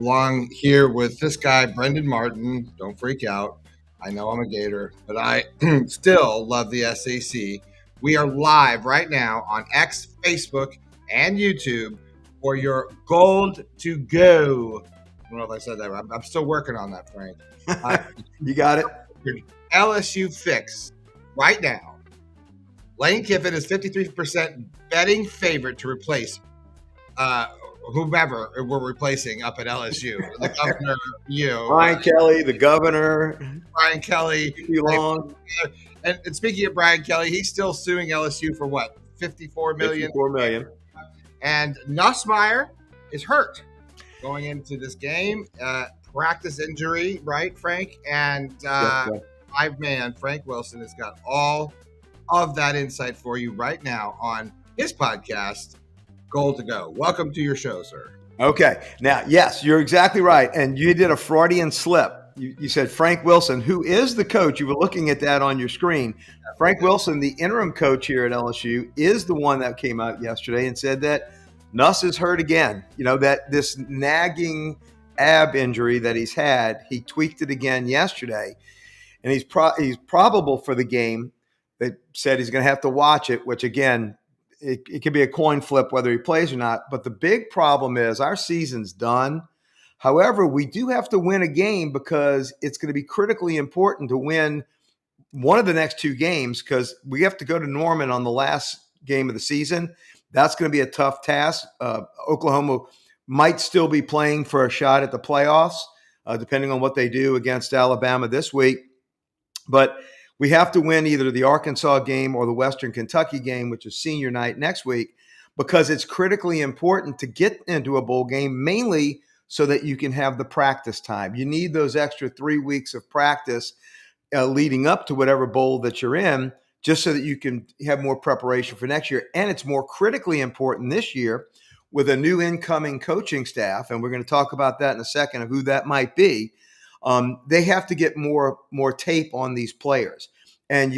Along here with this guy, Brendan Martin. Don't freak out. I know I'm a Gator, but I still love the SEC. We are live right now on X, Facebook, and YouTube for your Gold to Go. I don't know if I said that right. I'm still working on that, Frank. You got it. LSU fix right now. Lane Kiffin is 53% betting favorite to replace whomever we're replacing up at LSU. The governor, Brian Kelly, the governor. Brian Kelly. Long. And speaking of Brian Kelly, he's still suing LSU for what? $54 million? $54 million. And Nussmeier is hurt going into this game. Practice injury, right, Frank? And my man, Frank Wilson, has got all of that insight for you right now on his podcast, Goal to Go. Welcome to your show, sir. Okay. Now, yes, you're exactly right. And you did a Freudian slip. You said Frank Wilson, who is the coach. You were looking at that on your screen. Frank Wilson, the interim coach here at LSU, is the one that came out yesterday and said that Nuss is hurt again. You know, that this nagging ab injury that he's had, he tweaked it again yesterday. And he's probable for the game. They said he's going to have to watch it, which, again, it could be a coin flip whether he plays or not. But the big problem is our season's done. However, we do have to win a game because it's going to be critically important to win one of the next two games because we have to go to Norman on the last game of the season. That's going to be a tough task. Oklahoma might still be playing for a shot at the playoffs, depending on what they do against Alabama this week. But we have to win either the Arkansas game or the Western Kentucky game, which is senior night next week, because it's critically important to get into a bowl game, mainly so that you can have the practice time. You need those extra 3 weeks of practice leading up to whatever bowl that you're in, just so that you can have more preparation for next year. And it's more critically important this year with a new incoming coaching staff, and we're going to talk about that in a second of who that might be. They have to get more tape on these players, and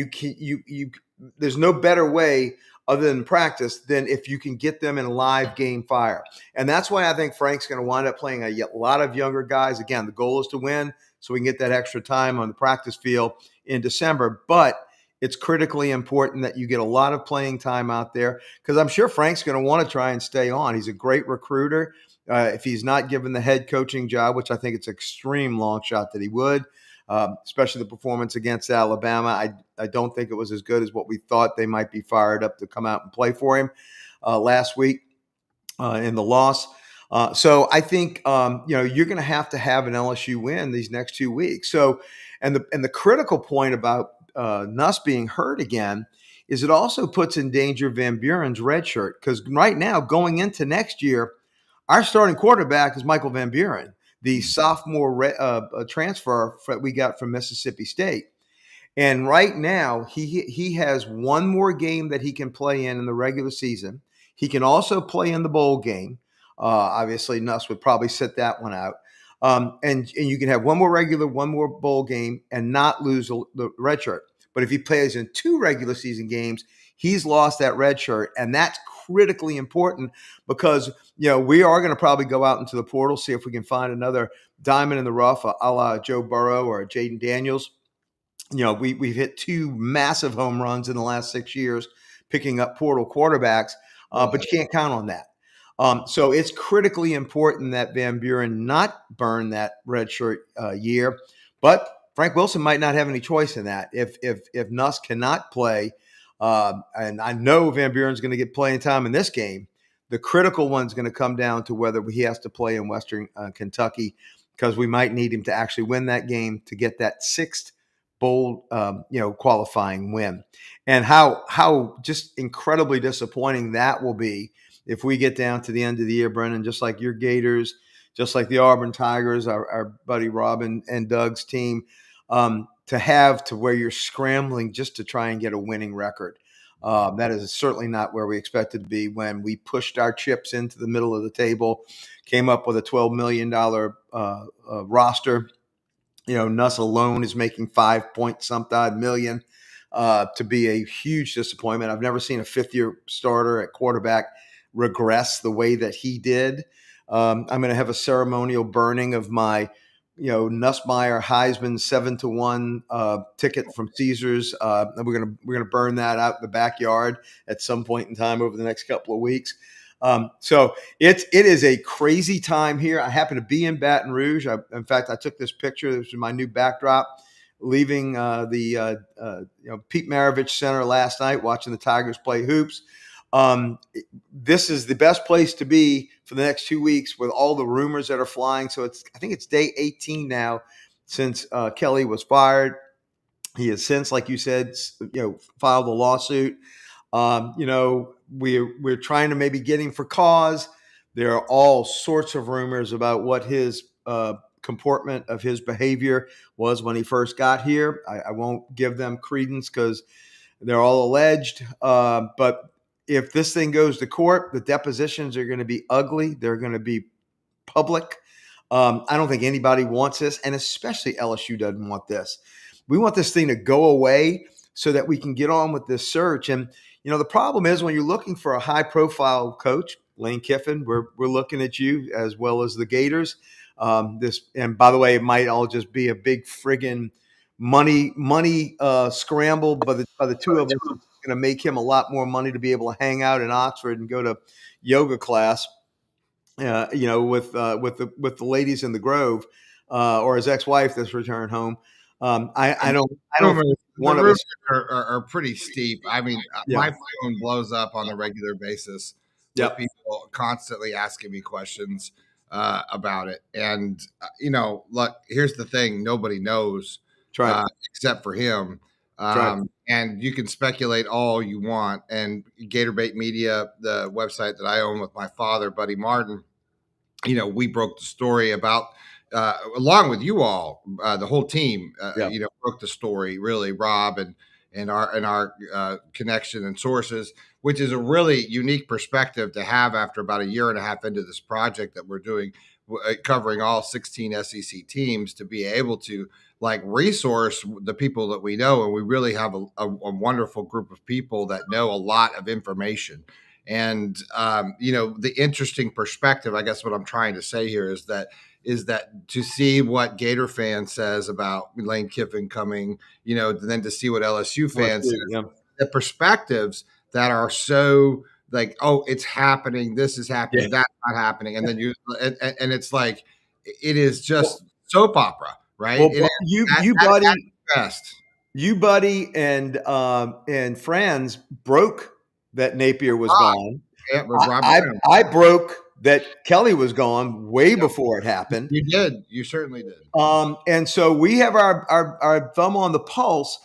there's no better way other than practice than if you can get them in live game fire. And that's why I think Frank's going to wind up playing a lot of younger guys. Again, the goal is to win so we can get that extra time on the practice field in December. But it's critically important that you get a lot of playing time out there because I'm sure Frank's going to want to try and stay on. He's a great recruiter. If he's not given the head coaching job, which I think it's an extreme long shot that he would, especially the performance against Alabama. I don't think it was as good as what we thought. They might be fired up to come out and play for him last week in the loss. So I think you're going to have an LSU win these next 2 weeks. So and the critical point about Nuss being hurt again is it also puts in danger Van Buren's red shirt because right now going into next year, our starting quarterback is Michael Van Buren, the sophomore transfer that we got from Mississippi State. And right now, he has one more game that he can play in the regular season. He can also play in the bowl game. Obviously, Nuss would probably sit that one out. And you can have one more bowl game and not lose the red shirt. But if he plays in 2 regular season games, he's lost that red shirt. And that's critically important because, we are going to probably go out into the portal, see if we can find another diamond in the rough, a la Joe Burrow or Jaden Daniels. We've hit 2 massive home runs in the last 6 years, picking up portal quarterbacks, but you can't count on that. So it's critically important that Van Buren not burn that red shirt year, but Frank Wilson might not have any choice in that. If Nuss cannot play, and I know Van Buren's going to get playing time in this game, the critical one's going to come down to whether he has to play in Western Kentucky because we might need him to actually win that game to get that 6th bowl, qualifying win. And how just incredibly disappointing that will be if we get down to the end of the year, Brendan, just like your Gators, just like the Auburn Tigers, our buddy Robin and Doug's team, to where you're scrambling just to try and get a winning record. That is certainly not where we expected to be when we pushed our chips into the middle of the table, came up with a $12 million roster. Nuss alone is making 5 point something million to be a huge disappointment. I've never seen a 5th-year starter at quarterback regress the way that he did. I'm going to have a ceremonial burning of my, Nussmeier Heisman 7-1 ticket from Caesars. And we're gonna burn that out in the backyard at some point in time over the next couple of weeks. So it is a crazy time here. I happen to be in Baton Rouge. In fact, I took this picture. This is my new backdrop. Leaving the Pete Maravich Center last night, watching the Tigers play hoops. This is the best place to be for the next 2 weeks with all the rumors that are flying. So I think it's day 18 now since Kelly was fired. He has since, like you said, filed a lawsuit. We're trying to maybe get him for cause. There are all sorts of rumors about what his comportment of his behavior was when he first got here. I won't give them credence because they're all alleged. But if this thing goes to court, the depositions are going to be ugly. They're going to be public. I don't think anybody wants this, and especially LSU doesn't want this. We want this thing to go away so that we can get on with this search. And, the problem is when you're looking for a high-profile coach, Lane Kiffin, we're looking at you as well as the Gators. And by the way, it might all just be a big friggin' money scramble by the two of us. It's going to make him a lot more money to be able to hang out in Oxford and go to yoga class, with the ladies in the Grove, or his ex-wife that's returned home. I don't one of us are pretty steep. I mean, my phone blows up on a regular basis. With people constantly asking me questions about it. And, look, here's the thing. Nobody knows except for him. And you can speculate all you want. And Gatorbait Media, the website that I own with my father, Buddy Martin, we broke the story about, along with you all, the whole team, broke the story, really, Rob and our connection and sources, which is a really unique perspective to have after about a year and a half into this project that we're doing, covering all 16 SEC teams, to be able to resource the people that we know. And we really have a wonderful group of people that know a lot of information. And, the interesting perspective, I guess what I'm trying to say here is that to see what Gator fan says about Lane Kiffin coming, then to see what LSU fans say, the perspectives that are so oh, it's happening, this is happening, that's not happening. And then and it's like, it is just soap opera, right? Well, you buddy and friends broke that Napier was gone. Yeah, I broke that Kelly was gone way before it happened. You did. You certainly did. And so we have our thumb on the pulse,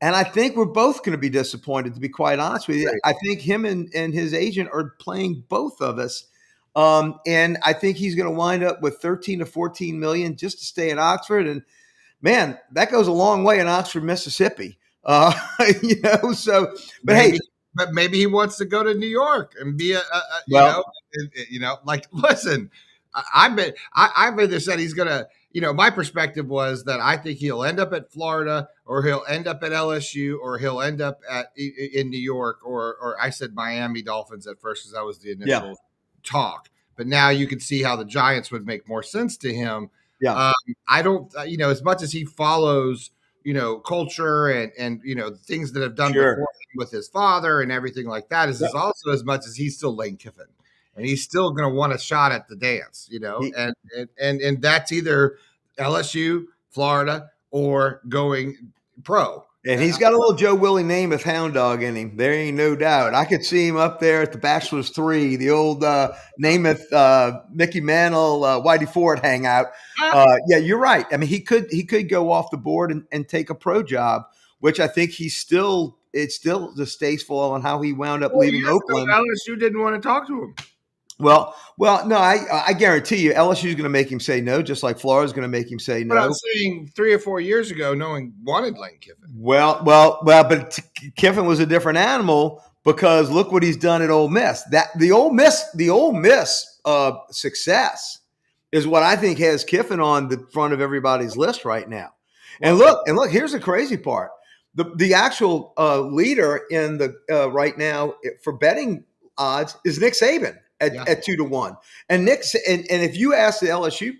and I think we're both going to be disappointed, to be quite honest with you. Right. I think him and his agent are playing both of us. And I think he's going to wind up with 13 to 14 million just to stay at Oxford. And man, that goes a long way in Oxford, Mississippi. But maybe he wants to go to New York and be listen, I've either said he's going to, my perspective was that I think he'll end up at Florida, or he'll end up at LSU, or he'll end up in New York, or I said Miami Dolphins at first because that was the initial talk. But now you can see how the Giants would make more sense to him. Yeah. I don't, as much as he follows, culture and things that have done before with his father and everything like that, is also as much as he's still Lane Kiffin, and he's still going to want a shot at the dance, and that's either LSU, Florida, or going pro. And he's got a little Joe Willie Namath hound dog in him. There ain't no doubt. I could see him up there at the Bachelor's 3, the old Namath, Mickey Mantle, Whitey Ford hangout. Yeah, you're right. I mean, he could go off the board and take a pro job, which I think it's still distasteful on how he wound up leaving Oakland. LSU didn't want to talk to him. Well, no, I guarantee you LSU is going to make him say no, just like Florida's going to make him say no. But I'm saying 3 or 4 years ago, no one wanted Lane Kiffin. Well, but Kiffin was a different animal, because look what he's done at Ole Miss. That the Ole Miss success is what I think has Kiffin on the front of everybody's list right now. And look, here's the crazy part: the actual leader in the right now for betting odds is Nick Saban. at 2-1. And Nick, and if you ask the LSU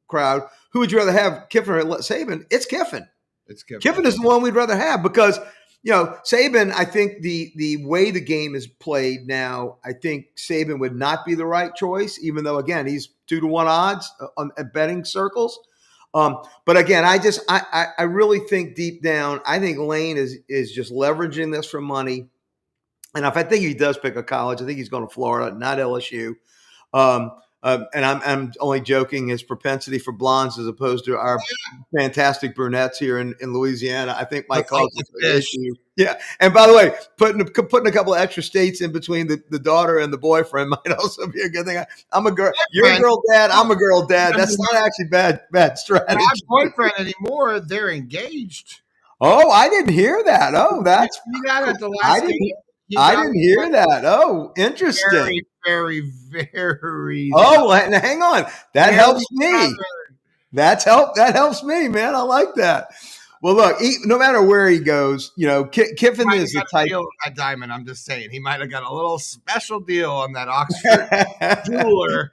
crowd, who would you rather have, Kiffin or Saban? It's Kiffin. It's Kiffin. Kiffin is the one we'd rather have because, Saban, I think the way the game is played now, I think Saban would not be the right choice, even though, again, he's 2-1 odds at betting circles. But again, I really think deep down, I think Lane is just leveraging this for money. And if I think he does pick a college, I think he's going to Florida, not LSU. And I'm only joking. His propensity for blondes as opposed to our fantastic brunettes here in Louisiana, I think might cause an issue. Yeah. And by the way, putting a couple of extra states in between the daughter and the boyfriend might also be a good thing. I'm a girl. You're a girl dad. I'm a girl dad. That's not actually bad strategy. Not boyfriend anymore. They're engaged. Oh, I didn't hear that. Oh, that's you got it the last I didn't hear that. Oh, interesting. Very, very, very. Oh, hang on. That helps me. That helps me, man. I like that. Well, look, no matter where he goes, Kiffin is the type. At Diamond, I'm just saying, he might have got a little special deal on that Oxford jeweler.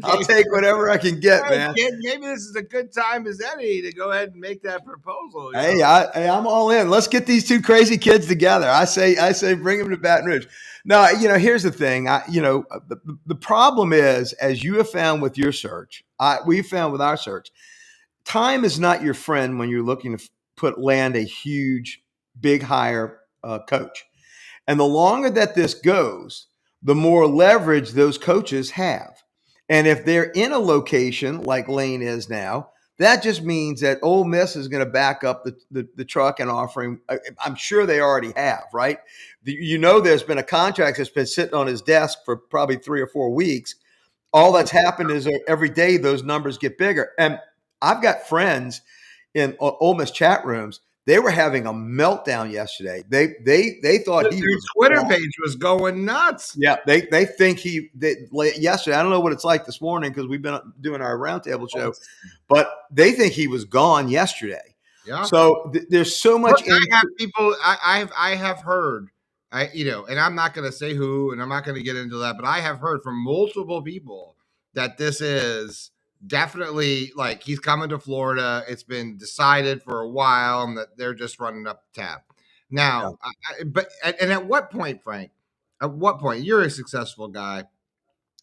I'll take whatever I can get, man. Maybe this is a good time as any to go ahead and make that proposal. Hey, I'm all in. Let's get these two crazy kids together. I say, bring them to Baton Rouge. No, here's the thing. The problem is, as you have found with your search, we found with our search, time is not your friend when you're looking to land a huge, big hire coach. And the longer that this goes, the more leverage those coaches have. And if they're in a location like Lane is now, that just means that Ole Miss is going to back up the truck and offer him. I'm sure they already have, right? There's been a contract that's been sitting on his desk for probably 3 or 4 weeks. All that's happened is every day those numbers get bigger. And I've got friends in Ole Miss chat rooms. They were having a meltdown yesterday. They thought their Twitter page was going nuts. Yeah, they think yesterday. I don't know what it's like this morning because we've been doing our roundtable show, but they think he was gone yesterday. Yeah. So there's so much. I have people. I have heard. And I'm not going to say who, and I'm not going to get into that, but I have heard from multiple people that this is definitely like he's coming to Florida. It's been decided for a while, and that they're just running up the tab now. Yeah. And at what point, Frank? At what point? You're a successful guy.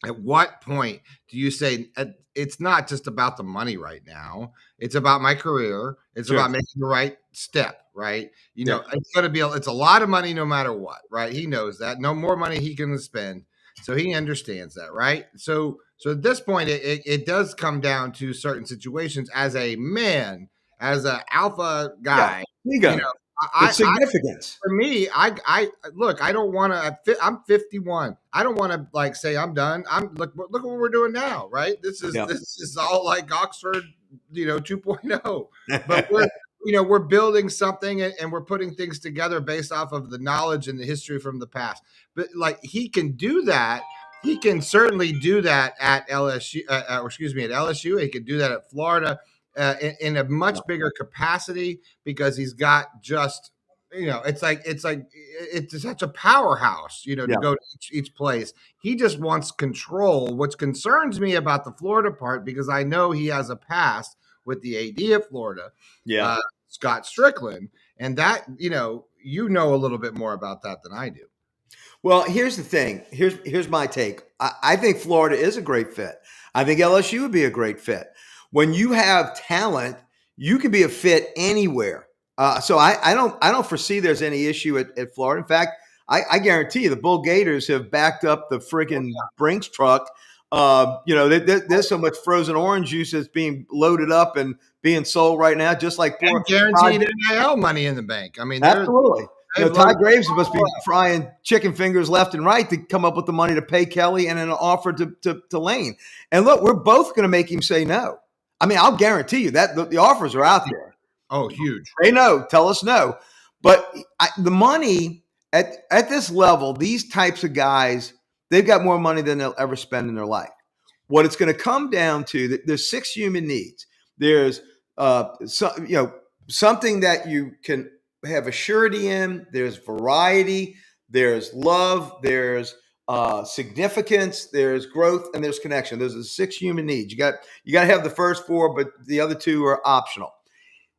At what point do you say it's not just about the money right now? It's about my career. It's about making the right step, right? It's going to be it's a lot of money no matter what, right? He knows that. No more money he can spend. So he understands that, right? So at this point, it does come down to certain situations as a man, as an alpha guy. Yeah, it's significance. For me, I look, I don't want to. I'm 51. I don't want to say I'm done. Look what we're doing now, right? This is all like Oxford, 2.0. But we're building something and we're putting things together based off of the knowledge and the history from the past. But he can do that. He can certainly do that at LSU. At LSU. He can do that at Florida. In a much bigger capacity because he's got just it's such a powerhouse to go to each place. He just wants control, which concerns me about the Florida part because I know he has a past with the AD of Florida, Scott Strickland, and that you know a little bit more about that than I do. Well, here's the thing. Here's my take. I think Florida is a great fit. I think LSU would be a great fit. When you have talent, you can be a fit anywhere. So I don't foresee there's any issue at Florida. In fact, I guarantee you the Bull Gators have backed up the friggin' Brinks truck. There's so much frozen orange juice that's being loaded up and being sold right now, just like poor guaranteed NIL money in the bank. I mean, absolutely. Ty Graves must be frying chicken fingers left and right to come up with the money to pay Kelly and an offer to Lane. And look, we're both going to make him say no. I mean, I'll guarantee you that the offers are out there. Oh, huge. They know. Tell us no. But the money at this level, these types of guys, they've got more money than they'll ever spend in their life. What it's going to come down to, there's 6 human needs. There's something that you can have a surety in. There's variety. There's love. There's significance, there's growth, and there's connection. Those are the 6 human needs. You got to have the first 4, but the other 2 are optional.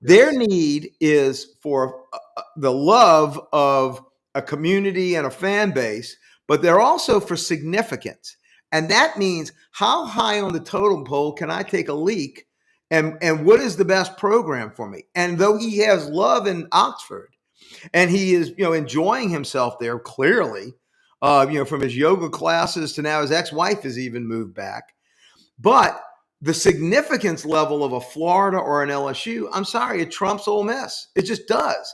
Yes. Their need is for the love of a community and a fan base, but they're also for significance. And that means, how high on the totem pole can I take a leak, and what is the best program for me? And though he has love in Oxford, and he is, enjoying himself there clearly, from his yoga classes to now his ex-wife has even moved back. But the significance level of a Florida or an LSU, I'm sorry, it trumps Ole Miss. It just does.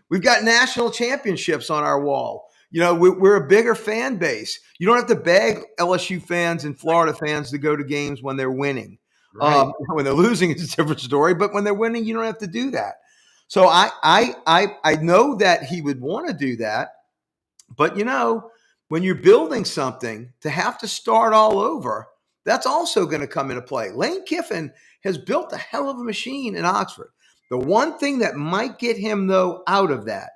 We've got national championships on our wall. We're a bigger fan base. You don't have to beg LSU fans and Florida fans to go to games when they're winning. Right. When they're losing, it's a different story. But when they're winning, you don't have to do that. So I know that he would want to do that. But, when you're building something, to have to start all over, that's also going to come into play. Lane Kiffin has built a hell of a machine in Oxford. The one thing that might get him, though, out of that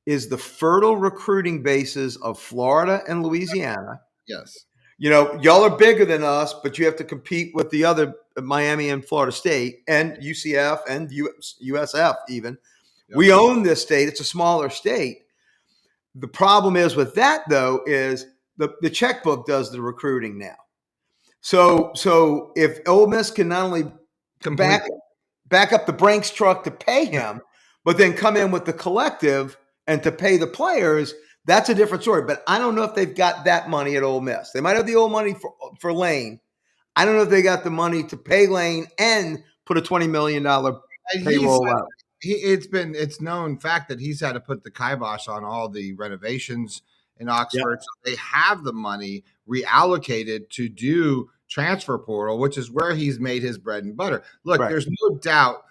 is the fertile recruiting bases of Florida and Louisiana. Yes. Y'all are bigger than us, but you have to compete with the other Miami and Florida State and UCF and USF even. Yep. We own this state. It's a smaller state. The problem is with that, though, is the checkbook does the recruiting now. So if Ole Miss can not only back up the Brinks truck to pay him, but then come in with the collective and to pay the players, that's a different story. But I don't know if they've got that money at Ole Miss. They might have the old money for Lane. I don't know if they got the money to pay Lane and put a $20 million payroll out. It's known fact that he's had to put the kibosh on all the renovations in Oxford. Yep. So they have the money reallocated to do transfer portal, which is where he's made his bread and butter. Look, There's no doubt.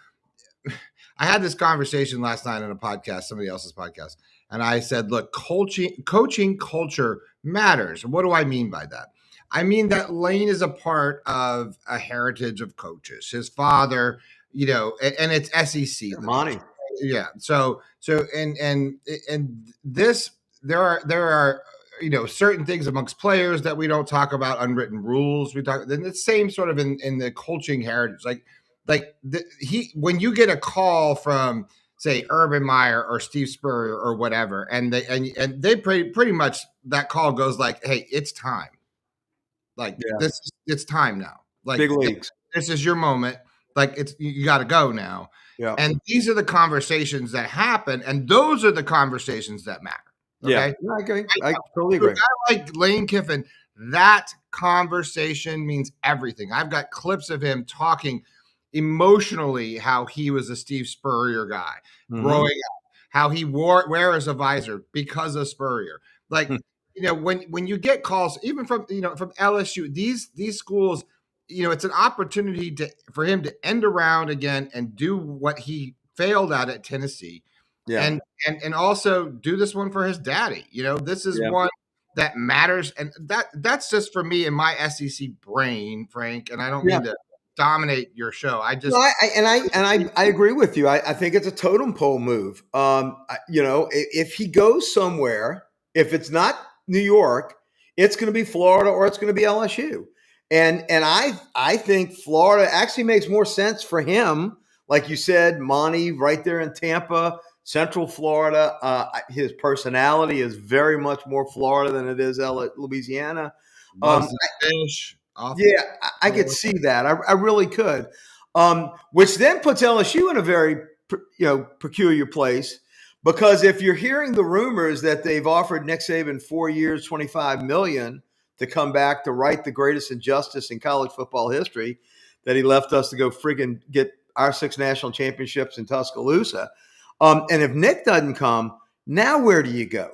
I had this conversation last night on a podcast, somebody else's podcast, and I said, look, coaching culture matters. What do I mean by that? I mean that Lane is a part of a heritage of coaches. His father, and it's SEC money. Yeah. So and this, there are certain things amongst players that we don't talk about, unwritten rules. We talk then the same sort of in the coaching heritage, when you get a call from, say, Urban Meyer or Steve Spurrier or whatever, and they pretty much that call goes like, hey, it's time. It's time now. Big leagues. This is your moment. You got to go now. Yeah. And these are the conversations that happen, and those are the conversations that matter. Okay? Yeah, I agree. I totally agree. A guy like Lane Kiffin, that conversation means everything. I've got clips of him talking emotionally how he was a Steve Spurrier guy growing up, how he wears a visor because of Spurrier. When you get calls, even from LSU, these schools, it's an opportunity for him to end around again and do what he failed at Tennessee. Yeah. And also do this one for his daddy. This is one that matters. And that's just for me in my SEC brain, Frank. And I don't mean to dominate your show. I just I agree with you. I think it's a totem pole move. If he goes somewhere, if it's not New York, it's going to be Florida or it's going to be LSU. And I think Florida actually makes more sense for him. Like you said, Monty right there in Tampa, Central Florida. His personality is very much more Florida than it is Louisiana. I could see that. I really could. Which then puts LSU in a very peculiar place, because if you're hearing the rumors that they've offered Nick Saban 4 years, $25 million to come back to right the greatest injustice in college football history, that he left us to go friggin' get our 6 national championships in Tuscaloosa. And if Nick doesn't come, now where do you go?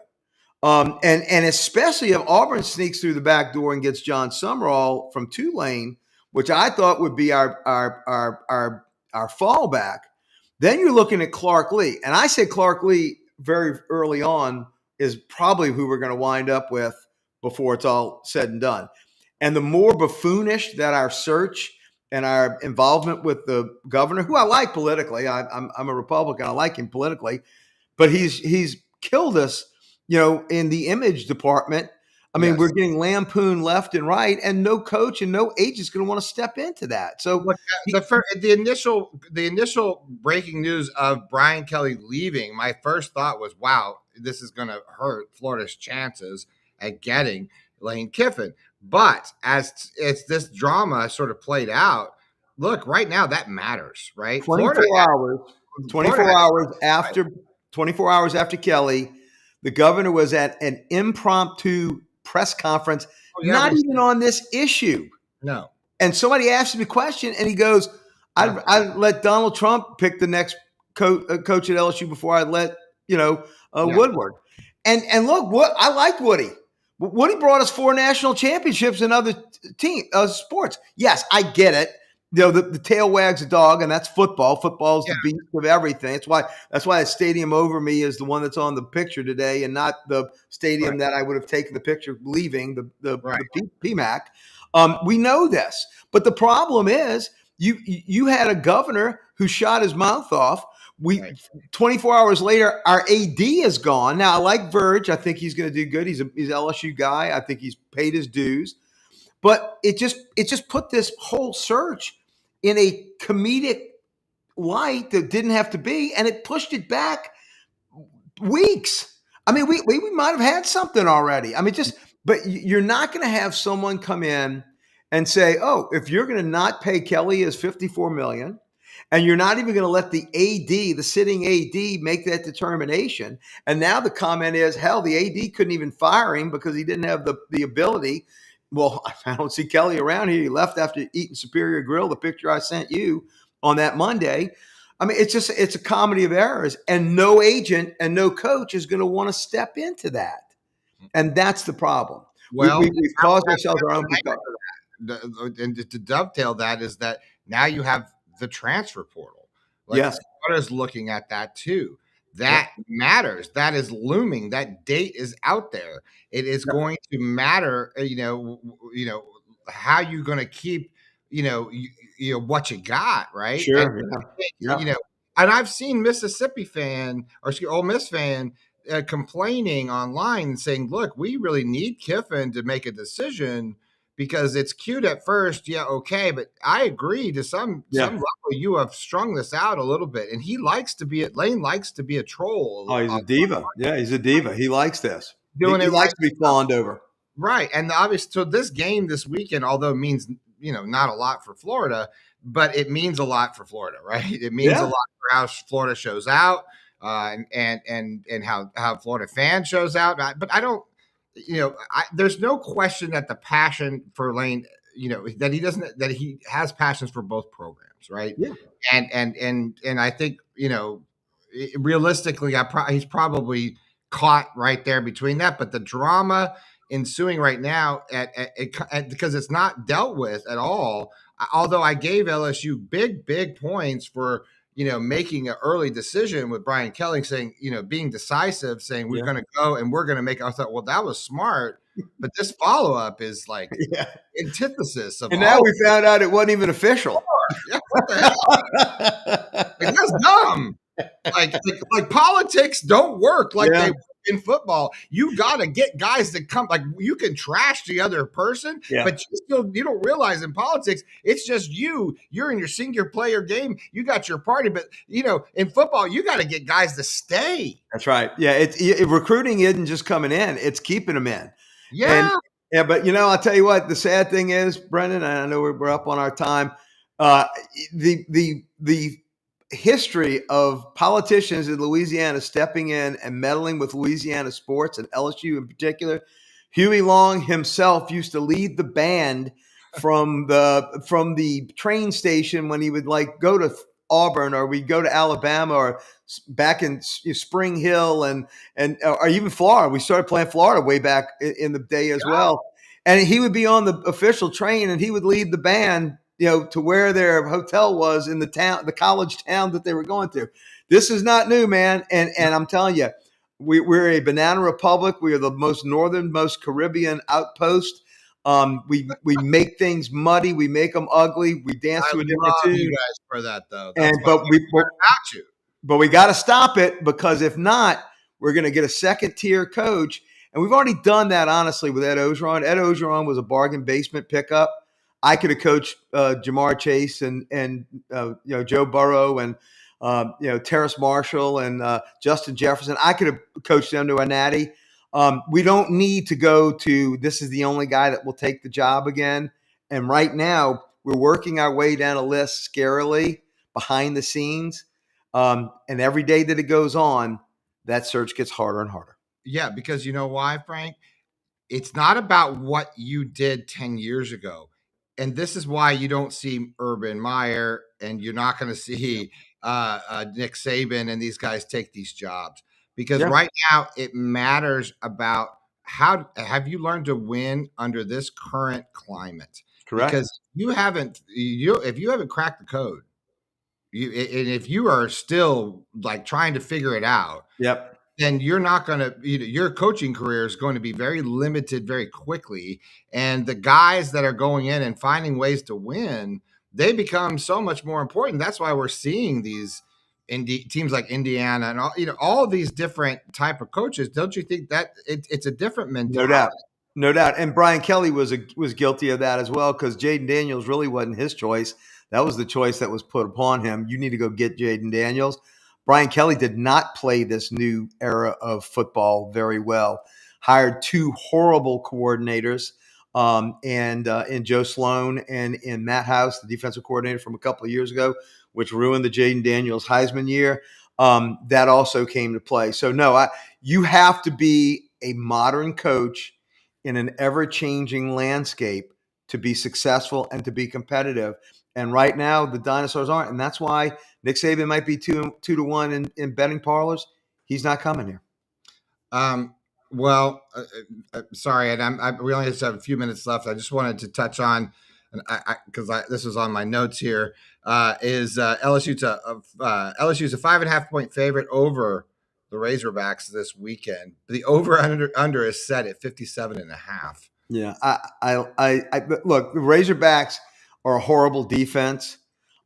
And especially if Auburn sneaks through the back door and gets John Summerall from Tulane, which I thought would be our fallback, then you're looking at Clark Lee. And I said Clark Lee very early on is probably who we're going to wind up with before it's all said and done. And the more buffoonish that our search and our involvement with the governor, who I like politically, I'm a Republican, I like him politically, but he's killed us, in the image department I mean, we're getting lampooned left and right, and no coach and no agent's going to want to step into that. So look, the initial breaking news of Brian Kelly leaving, my first thought was, wow, this is going to hurt Florida's chances at getting Lane Kiffin. But as this drama sort of played out, look, right now that matters, right? 24 hours after Kelly, the governor was at an impromptu press conference, not even on this issue. No. And somebody asked him a question, and he goes, "I'd let Donald Trump pick the next coach at LSU before I'd let Woodward." And look, I liked Woody. Woody brought us 4 national championships in other sports. Yes, I get it. The tail wags the dog, and that's football. Football is the beast of everything. That's why the stadium over me is the one that's on the picture today, and not the stadium that I would have taken the picture leaving the PMAC. We know this, but the problem is you had a governor who shot his mouth off. 24 hours later, our AD is gone. Now, I like Verge. I think he's going to do good. He's an LSU guy. I think he's paid his dues. But it just put this whole search in a comedic light that didn't have to be, and it pushed it back weeks. I mean, we might have had something already. I mean, but you're not going to have someone come in and say, "Oh, if you're going to not pay Kelly his $54 million, and you're not even going to let the AD, the sitting AD, make that determination." And now the comment is, hell, the AD couldn't even fire him because he didn't have the ability. Well, I don't see Kelly around here. He left after eating Superior Grill, the picture I sent you on that Monday. I mean, it's a comedy of errors, and no agent and no coach is going to want to step into that. And that's the problem. Well, we've caused ourselves our own. And to dovetail that is that now you have the transfer portal. Yes. Florida's looking at that too. That matters. That is looming. That date is out there. It is going to matter, how you're going to keep, what you got, right? Sure. And I've seen Mississippi fan or Ole Miss fan complaining online and saying, look, we really need Kiffin to make a decision because it's cute at first. Yeah. Okay. But I agree to some level, you have strung this out a little bit, and Lane likes to be a troll. Oh, he's a diva. Yeah. He's a diva. He likes this. He likes to be fawned over. Right. And obviously, so this game this weekend, although it means, not a lot for Florida, but it means a lot for Florida, right? It means a lot for how Florida shows out and how Florida fans shows out. But I don't, there's no question that the passion for Lane, that he has passions for both programs, right? Yeah. And I think, realistically, he's probably caught right there between that. But the drama ensuing right now because it's not dealt with at all. Although I gave LSU big points for making an early decision with Brian Kelly, saying, being decisive, saying we're going to go and we're going to make. I thought, well, that was smart, but this follow up is like antithesis of. And now we found out it wasn't even official. Yeah, what the hell? That's dumb. Like politics don't work like they work in football. You got to get guys to come. Like, you can trash the other person, but you don't realize in politics it's just you're in your single player game. You got your party, but in football you got to get guys to stay. That's right. Yeah, recruiting isn't just coming in; it's keeping them in. Yeah. But I'll tell you what. The sad thing is, Brendan, and I know we're up on our time. The history of politicians in Louisiana stepping in and meddling with Louisiana sports, and LSU in particular. Huey Long himself used to lead the band from the train station when he would go to Auburn, or we'd go to Alabama, or back in Spring Hill and or even Florida. We started playing Florida way back in the day as well. And he would be on the official train, and he would lead the band to where their hotel was in the college town that they were going to. This is not new, man. And I'm telling you, we're a banana republic. We are the most northernmost Caribbean outpost. We make things muddy. We make them ugly. We dance to a different tune. You guys for that though. But we got to stop it, because if not, we're going to get a second tier coach. And we've already done that, honestly, with Ed Ogeron. Ed Ogeron was a bargain basement pickup. I could have coached Jamar Chase and Joe Burrow and Terrace Marshall and Justin Jefferson. I could have coached them to a natty. We don't need to go to this is the only guy that will take the job again. And right now, we're working our way down a list scarily behind the scenes. And every day that it goes on, that search gets harder and harder. Yeah, because you know why, Frank? It's not about what you did 10 years ago. And this is why you don't see Urban Meyer and you're not going to see Nick Saban and these guys take these jobs. Because right now it matters about how have you learned to win under this current climate? Correct. Because if you haven't cracked the code, and if you are still like trying to figure it out, then you're not going to, your coaching career is going to be very limited very quickly. And the guys that are going in and finding ways to win, they become so much more important. That's why we're seeing these teams like Indiana and all these different type of coaches. Don't you think that it's a different mentality? No doubt. And Brian Kelly was guilty of that as well, because Jaden Daniels really wasn't his choice. That was the choice that was put upon him. You need to go get Jaden Daniels. Brian Kelly did not play this new era of football very well. Hired two horrible coordinators, in Joe Sloan and in Matt House, the defensive coordinator from a couple of years ago, which ruined the Jaden Daniels Heisman year. That also came to play. So no, you have to be a modern coach in an ever-changing landscape to be successful and to be competitive. And right now, the dinosaurs aren't. And that's why Nick Saban might be 2-1 in betting parlors. He's not coming here. Sorry, and we only have a few minutes left. I just wanted to touch on, because this was on my notes here, is LSU's a 5.5 point favorite over the Razorbacks this weekend. The over under is set at 57.5. Yeah, I look, the Razorbacks are a horrible defense.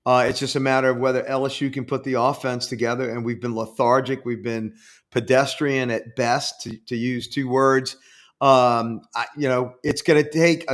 It's just a matter of whether LSU can put the offense together, and we've been lethargic. We've been pedestrian at best, to use two words. It's going to take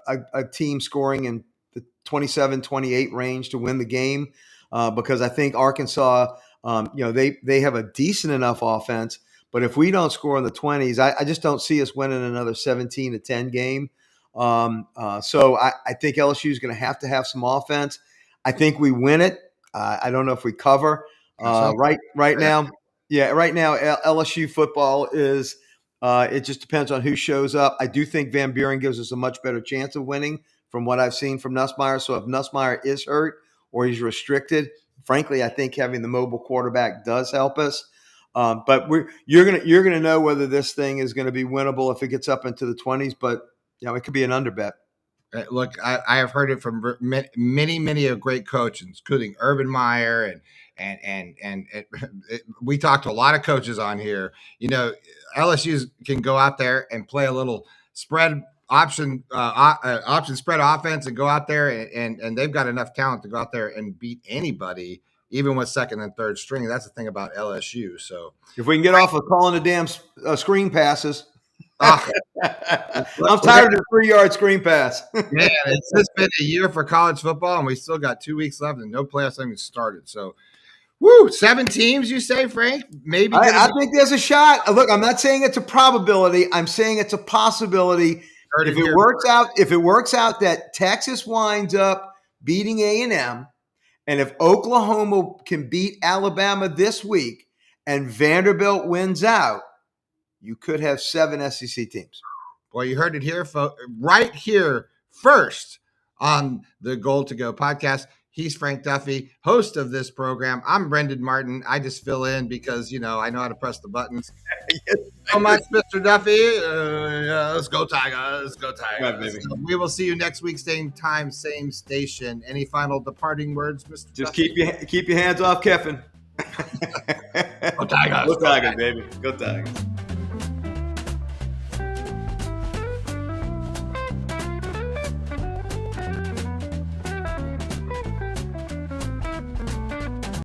a team scoring in the 27-28 range to win the game, because I think Arkansas, they have a decent enough offense. But if we don't score in the 20s, I just don't see us winning another 17-10 game. So I think LSU is going to have some offense. I think we win it. I don't know if we cover. Right now, LSU football is. It just depends on who shows up. I do think Van Buren gives us a much better chance of winning from what I've seen from Nussmeier. So if Nussmeier is hurt or he's restricted, frankly, I think having the mobile quarterback does help us. But you're gonna know whether this thing is going to be winnable if it gets up into the 20s. But it could be an under bet. Look, I have heard it from many a great coaches, including Urban Meyer and we talked to a lot of coaches on here. LSU can go out there and play a little spread option spread offense and go out there and they've got enough talent to go out there and beat anybody, even with second and third string. That's the thing about LSU. So if we can get off of calling the damn screen passes. I'm tired of the 3-yard screen pass. Man, it's just been a year for college football, and we still got 2 weeks left, and no playoffs even started. So, 7 teams, you say, Frank? Maybe. I think there's a shot. Look, I'm not saying it's a probability. I'm saying it's a possibility. If it works out that Texas winds up beating A&M, and if Oklahoma can beat Alabama this week, and Vanderbilt wins out, you could have 7 SEC teams. Well, you heard it here, right here first on the Goal to Go podcast. He's Frank Duffy, host of this program. I'm Brendan Martin. I just fill in because, I know how to press the buttons. So much, Mr. Duffy. Let's go Tigers. Let's go Tigers. Right, so we will see you next week, same time, same station. Any final departing words, Mr. Just Duffy? keep your hands off Kiffin. Go Tigers. Go Tigers, baby. Go Tigers.